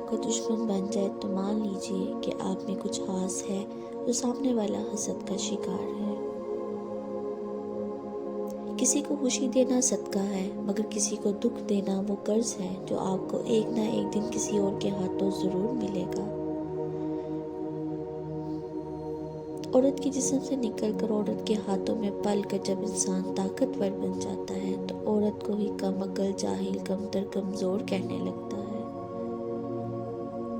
آپ کا دشمن بن جائے تو مان لیجئے کہ آپ میں کچھ خاص ہے جو سامنے والا حسد کا شکار ہے۔ کسی کو خوشی دینا صدقہ ہے، مگر کسی کو دکھ دینا وہ قرض ہے جو آپ کو ایک نہ ایک دن کسی اور کے ہاتھوں ضرور ملے گا۔ عورت کے جسم سے نکل کر عورت کے ہاتھوں میں پل کر جب انسان طاقتور بن جاتا ہے تو عورت کو ہی کم عقل، جاہل، کمتر، کمزور کہنے لگتا ہے۔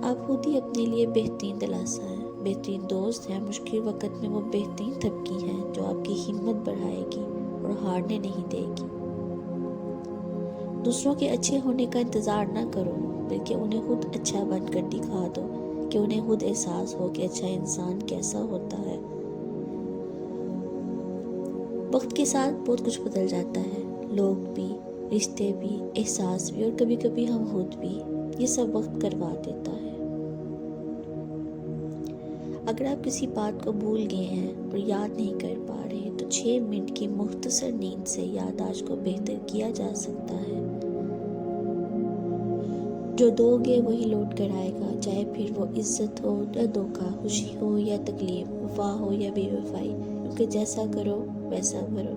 آپ خود ہی اپنے لیے بہترین دلاسا ہیں، بہترین دوست ہیں۔ مشکل وقت میں وہ بہترین تھپکی ہیں جو آپ کی ہمت بڑھائے گی اور ہارنے نہیں دے گی۔ دوسروں کے اچھے ہونے کا انتظار نہ کرو، بلکہ انہیں خود اچھا بن کر دکھا دو کہ انہیں خود احساس ہو کہ اچھا انسان کیسا ہوتا ہے۔ وقت کے ساتھ بہت کچھ بدل جاتا ہے، لوگ بھی، رشتے بھی، احساس بھی، اور کبھی کبھی ہم خود بھی۔ یہ سب وقت کروا دیتا ہے۔ اگر آپ کسی بات کو بھول گئے ہیں اور یاد نہیں کر پا رہے تو 6 منٹ کی مختصر نیند سے یادداشت کو بہتر کیا جا سکتا ہے۔ جو دو گے وہی لوٹ کر آئے گا، چاہے پھر وہ عزت ہو یا دھوکہ، خوشی ہو یا تکلیف، وفا ہو یا بے وفائی، کیونکہ جیسا کرو ویسا بھرو۔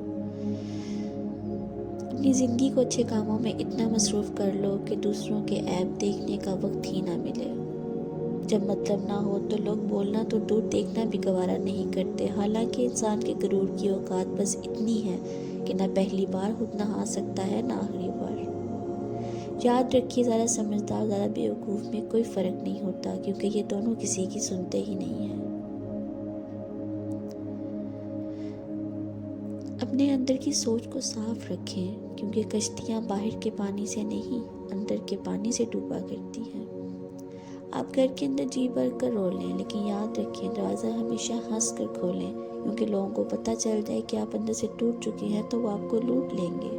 اپنی زندگی کو اچھے کاموں میں اتنا مصروف کر لو کہ دوسروں کے عیب دیکھنے کا وقت ہی نہ ملے۔ جب مطلب نہ ہو تو لوگ بولنا تو دور دیکھنا بھی گوارا نہیں کرتے، حالانکہ انسان کے غرور کی اوقات بس اتنی ہے کہ نہ پہلی بار خود نہا سکتا ہے نہ آخری بار۔ یاد رکھیے، زیادہ سمجھدار زیادہ بیوقوف میں کوئی فرق نہیں ہوتا، کیونکہ یہ دونوں کسی کی سنتے ہی نہیں ہیں۔ اپنے اندر کی سوچ کو صاف رکھیں، کیونکہ کشتیاں باہر کے پانی سے نہیں اندر کے پانی سے ڈوبا کرتی ہیں۔ آپ گھر کے اندر جی بھر کر رو لیں، لیکن یاد رکھیں دروازہ ہمیشہ ہنس کر کھولیں، کیونکہ لوگوں کو پتہ چل جائے کہ آپ اندر سے ٹوٹ چکے ہیں تو وہ آپ کو لوٹ لیں گے۔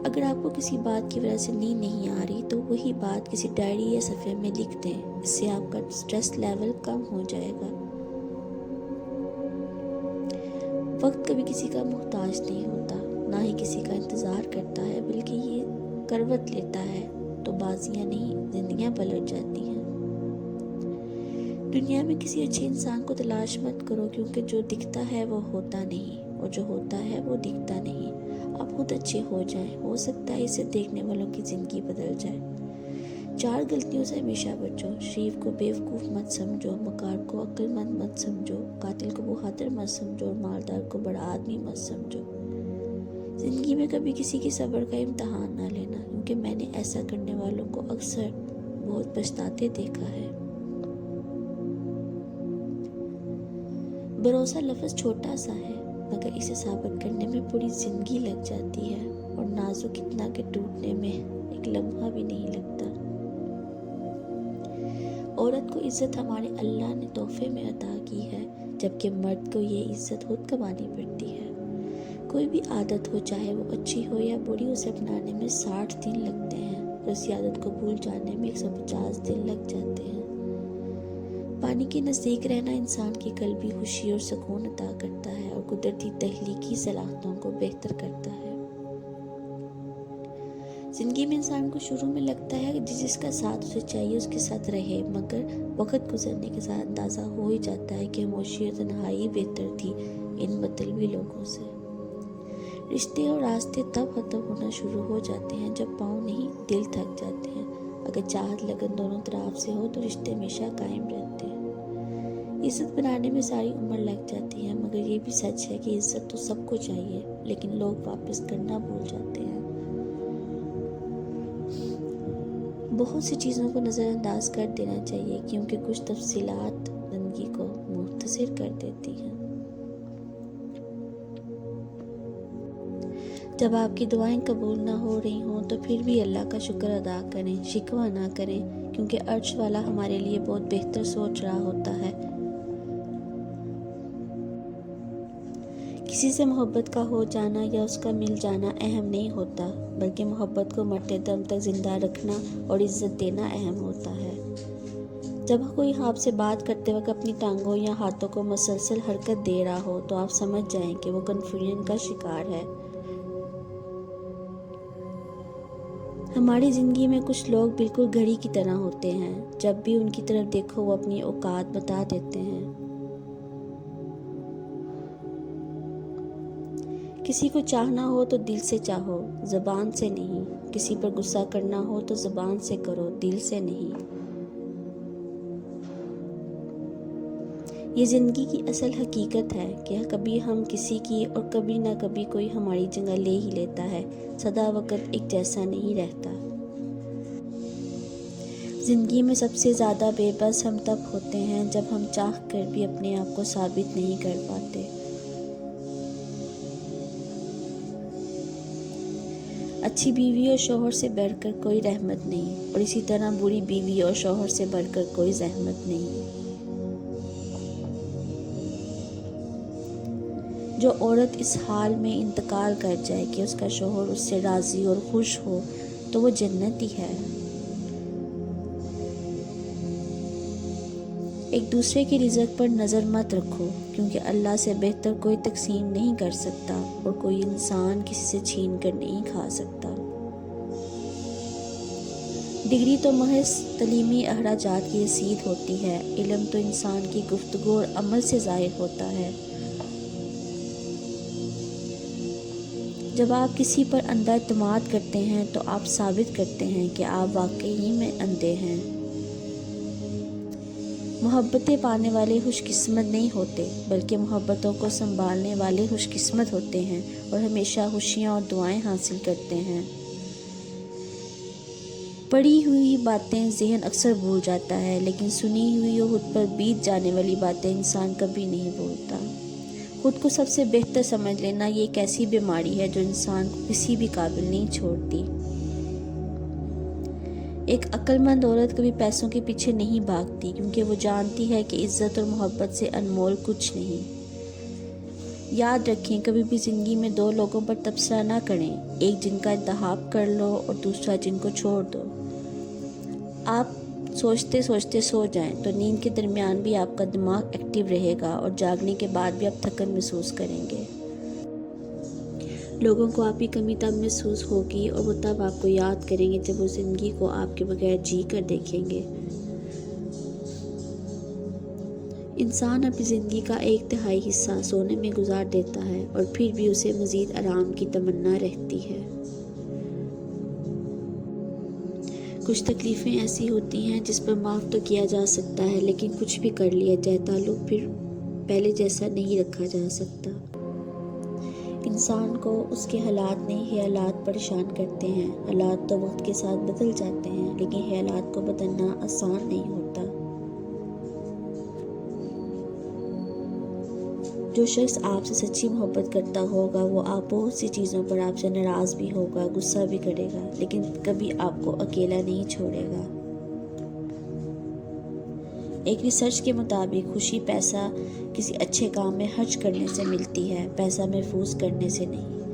اگر آپ کو کسی بات کی وجہ سے نیند نہیں آ رہی تو وہی بات کسی ڈائری یا صفحے میں لکھ دیں، اس سے آپ کا سٹریس لیول کم ہو جائے گا۔ وقت کبھی کسی کا محتاج نہیں ہوتا، نہ ہی کسی کا انتظار کرتا ہے، بلکہ یہ کروٹ لیتا ہے تو بازیاں نہیں زندگیاں پلٹ جاتی ہیں۔ دنیا میں کسی اچھے انسان کو تلاش مت کرو، کیونکہ جو دکھتا ہے وہ ہوتا نہیں، اور جو ہوتا ہے وہ دکھتا نہیں۔ آپ خود اچھے ہو جائیں، ہو سکتا ہے اسے دیکھنے والوں کی زندگی بدل جائے۔ 4 غلطیوں سے ہمیشہ بچو۔ شریف کو بیوقوف مت سمجھو، مکار کو عقل مند مت سمجھو، قاتل کو بہادر مت سمجھو، اور مالدار کو بڑا آدمی مت سمجھو۔ زندگی میں کبھی کسی کی صبر کا امتحان نہ لینا، کیونکہ میں نے ایسا کرنے والوں کو اکثر بہت پچھتاتے دیکھا ہے۔ بھروسہ لفظ چھوٹا سا ہے، مگر اسے ثابت کرنے میں پوری زندگی لگ جاتی ہے، اور نازک اتنا کہ ٹوٹنے میں ایک لمحہ بھی نہیں لگتا۔ عورت کو عزت ہمارے اللہ نے تحفے میں عطا کی ہے، جبکہ مرد کو یہ عزت خود کمانی پڑتی ہے۔ کوئی بھی عادت ہو، چاہے وہ اچھی ہو یا بری، اسے اپنانے میں 60 دن لگتے ہیں، اور اس عادت کو بھول جانے میں 150 دن لگ جاتے ہیں۔ پانی کے نزدیک رہنا انسان کی قلبی خوشی اور سکون عطا کرتا ہے، اور قدرتی تخلیقی صلاحیتوں کو بہتر کرتا ہے۔ زندگی میں انسان کو شروع میں لگتا ہے کہ جس کا ساتھ اسے چاہیے اس کے ساتھ رہے، مگر وقت گزرنے کے ساتھ اندازہ ہو ہی جاتا ہے کہ خاموشی اور تنہائی بہتر تھی ان مطلبی لوگوں سے۔ رشتے اور راستے تب ختم ہونا شروع ہو جاتے ہیں جب پاؤں نہیں دل تھک جاتے ہیں۔ اگر چاہت لگن دونوں طرف سے ہو تو رشتے ہمیشہ قائم رہتے ہیں۔ عزت بنانے میں ساری عمر لگ جاتی ہے، مگر یہ بھی سچ ہے کہ عزت تو سب کو چاہیے، لیکن لوگ واپس کرنا بھول جاتے ہیں۔ بہت سی چیزوں کو نظر انداز کر دینا چاہیے، کیونکہ کچھ تفصیلات زندگی کو مختصر کر دیتی ہیں۔ جب آپ کی دعائیں قبول نہ ہو رہی ہوں تو پھر بھی اللہ کا شکر ادا کریں، شکوہ نہ کریں، کیونکہ عرش والا ہمارے لیے بہت بہتر سوچ رہا ہوتا ہے۔ کسی سے محبت کا ہو جانا یا اس کا مل جانا اہم نہیں ہوتا، بلکہ محبت کو مرتے دم تک زندہ رکھنا اور عزت دینا اہم ہوتا ہے۔ جب کوئی آپ سے بات کرتے وقت اپنی ٹانگوں یا ہاتھوں کو مسلسل حرکت دے رہا ہو تو آپ سمجھ جائیں کہ وہ کنفیوژن کا شکار ہے۔ ہماری زندگی میں کچھ لوگ بالکل گھڑی کی طرح ہوتے ہیں، جب بھی ان کی طرف دیکھو وہ اپنی اوقات بتا دیتے ہیں۔ کسی کو چاہنا ہو تو دل سے چاہو، زبان سے نہیں۔ کسی پر غصہ کرنا ہو تو زبان سے کرو، دل سے نہیں۔ یہ زندگی کی اصل حقیقت ہے کہ کبھی ہم کسی کی اور کبھی نہ کبھی کوئی ہماری جگہ لے ہی لیتا ہے۔ سدا وقت ایک جیسا نہیں رہتا۔ زندگی میں سب سے زیادہ بے بس ہم تب ہوتے ہیں جب ہم چاہ کر بھی اپنے آپ کو ثابت نہیں کر پاتے۔ اچھی بیوی اور شوہر سے بڑھ کر کوئی رحمت نہیں، اور اسی طرح بری بیوی اور شوہر سے بڑھ کر کوئی زحمت نہیں۔ جو عورت اس حال میں انتقال کر جائے کہ اس کا شوہر اس سے راضی اور خوش ہو تو وہ جنتی ہے۔ ایک دوسرے کی رزق پر نظر مت رکھو، کیونکہ اللہ سے بہتر کوئی تقسیم نہیں کر سکتا اور کوئی انسان کسی سے چھین کر نہیں کھا سکتا۔ ڈگری تو محض تعلیمی اخراجات کی رسید ہوتی ہے، علم تو انسان کی گفتگو اور عمل سے ظاہر ہوتا ہے۔ جب آپ کسی پر اندھا اعتماد کرتے ہیں تو آپ ثابت کرتے ہیں کہ آپ واقعی میں اندھے ہیں۔ محبتیں پانے والے خوش قسمت نہیں ہوتے، بلکہ محبتوں کو سنبھالنے والے خوش قسمت ہوتے ہیں اور ہمیشہ خوشیاں اور دعائیں حاصل کرتے ہیں۔ پڑھی ہوئی باتیں ذہن اکثر بھول جاتا ہے، لیکن سنی ہوئی اور خود پر بیت جانے والی باتیں انسان کبھی نہیں بھولتا۔ خود کو سب سے بہتر سمجھ لینا یہ ایک ایسی بیماری ہے جو انسان کو کسی بھی قابل نہیں چھوڑتی۔ ایک عقل مند عورت کبھی پیسوں کے پیچھے نہیں بھاگتی، کیونکہ وہ جانتی ہے کہ عزت اور محبت سے انمول کچھ نہیں۔ یاد رکھیں، کبھی بھی زندگی میں دو لوگوں پر تبصرہ نہ کریں، ایک جن کا انتخاب کر لو اور دوسرا جن کو چھوڑ دو۔ آپ سوچتے سوچتے سو جائیں تو نیند کے درمیان بھی آپ کا دماغ ایکٹیو رہے گا اور جاگنے کے بعد بھی آپ تھکن محسوس کریں گے۔ لوگوں کو آپ کی کمی تب محسوس ہوگی اور وہ تب آپ کو یاد کریں گے جب وہ زندگی کو آپ کے بغیر جی کر دیکھیں گے۔ انسان اپنی زندگی کا 1/3 حصہ سونے میں گزار دیتا ہے اور پھر بھی اسے مزید آرام کی تمنا رہتی ہے۔ کچھ تکلیفیں ایسی ہوتی ہیں جس پر معاف تو کیا جا سکتا ہے، لیکن کچھ بھی کر لیا جائے تعلق پھر پہلے جیسا نہیں رکھا جا سکتا۔ انسان کو اس کے حالات نہیں، خیالات پریشان کرتے ہیں۔ حالات تو وقت کے ساتھ بدل جاتے ہیں، لیکن خیالات کو بدلنا آسان نہیں ہوتا۔ جو شخص آپ سے سچی محبت کرتا ہوگا وہ آپ بہت سی چیزوں پر آپ سے ناراض بھی ہوگا، غصہ بھی کرے گا، لیکن کبھی آپ کو اکیلا نہیں چھوڑے گا۔ ایک ریسرچ کے مطابق خوشی پیسہ کسی اچھے کام میں خرچ کرنے سے ملتی ہے، پیسہ محفوظ کرنے سے نہیں۔